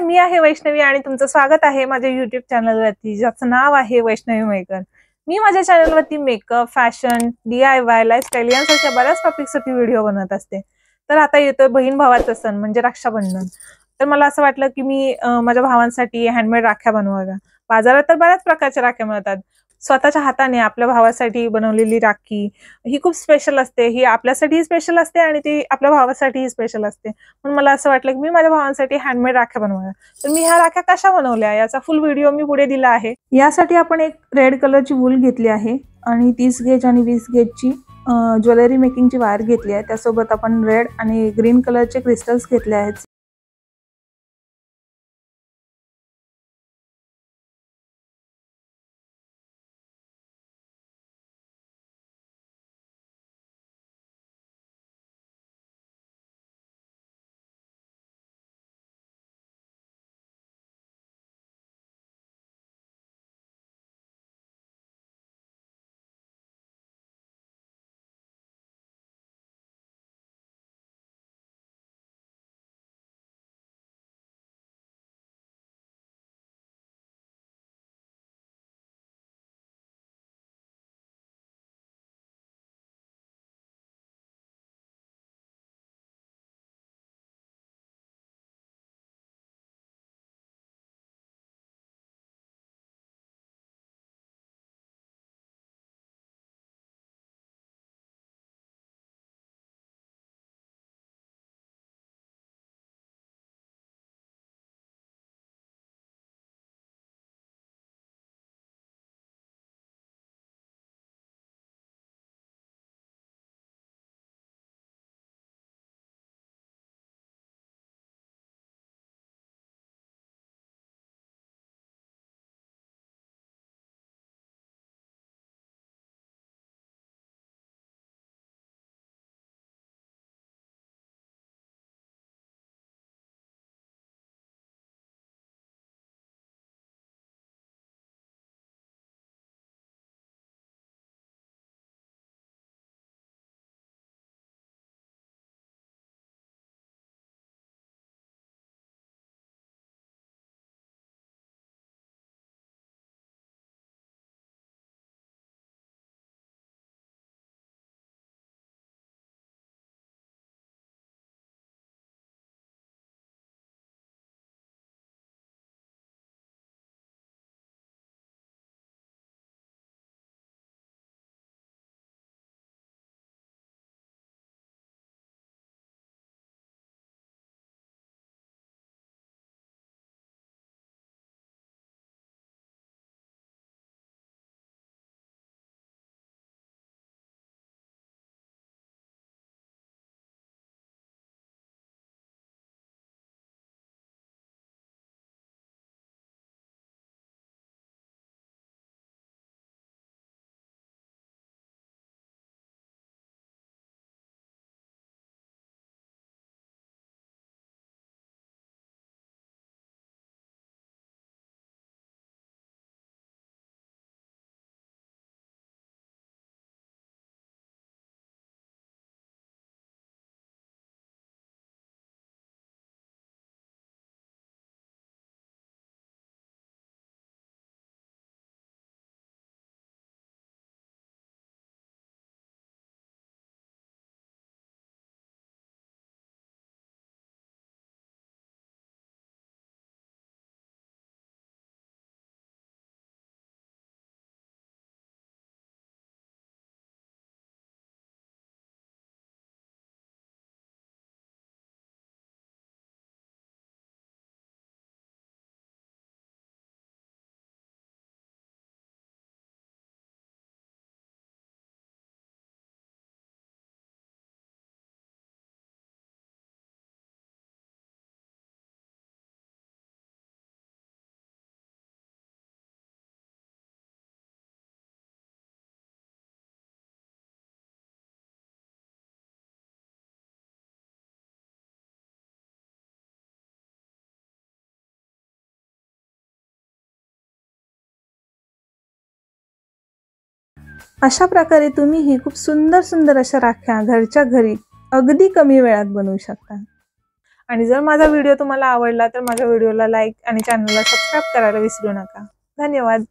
मी आहे वैष्णवी आणि तुमचं स्वागत आहे माझ्या YouTube चॅनलवरती, ज्याचं नाव आहे वैष्णवी मेकर। मी माझ्या चॅनलवरती मेकअप, फॅशन, DIY, लाईफस्टाईल यांसारख्या बऱ्याच टॉपिक्सवरती व्हिडिओ बनवत असते। तर आता येतोय बहीण भावाचा सण म्हणजे रक्षाबंधन। तर मला असं वाटलं की मी माझ्या भावांसाठी हँडमेड राख्या बनवाव्या। बाजारात तर बऱ्याच प्रकारच्या राख्या मिळतात। स्वतःच्या हाताने आपल्या भावासाठी बनवलेली राखी ही खूप स्पेशल असते। ही आपल्यासाठीही स्पेशल असते आणि ती आपल्या भावासाठीही स्पेशल असते। म्हणून मला असं वाटलं की मी माझ्या भावांसाठी हँडमेड राख्या बनवाव्या। तर मी ह्या राख्या कशा बनवल्या याचा फुल व्हिडिओ मी पुढे दिला आहे। यासाठी आपण एक रेड कलरची वूल घेतली आहे आणि 30 गेज आणि 20 गेजची ज्वेलरी मेकिंगची वायर घेतली आहे। त्यासोबत आपण रेड आणि ग्रीन कलरचे क्रिस्टल्स घेतले आहेत। अशा प्रकारे तुम्हीही खूप सुंदर सुंदर अशा राख्या घरच्या घरी अगदी कमी वेळात बनवू शकता। आणि जर माझा व्हिडिओ तुम्हाला आवडला तर माझ्या व्हिडिओला लाईक आणि चॅनलला सबस्क्राईब करायला विसरू नका. धन्यवाद.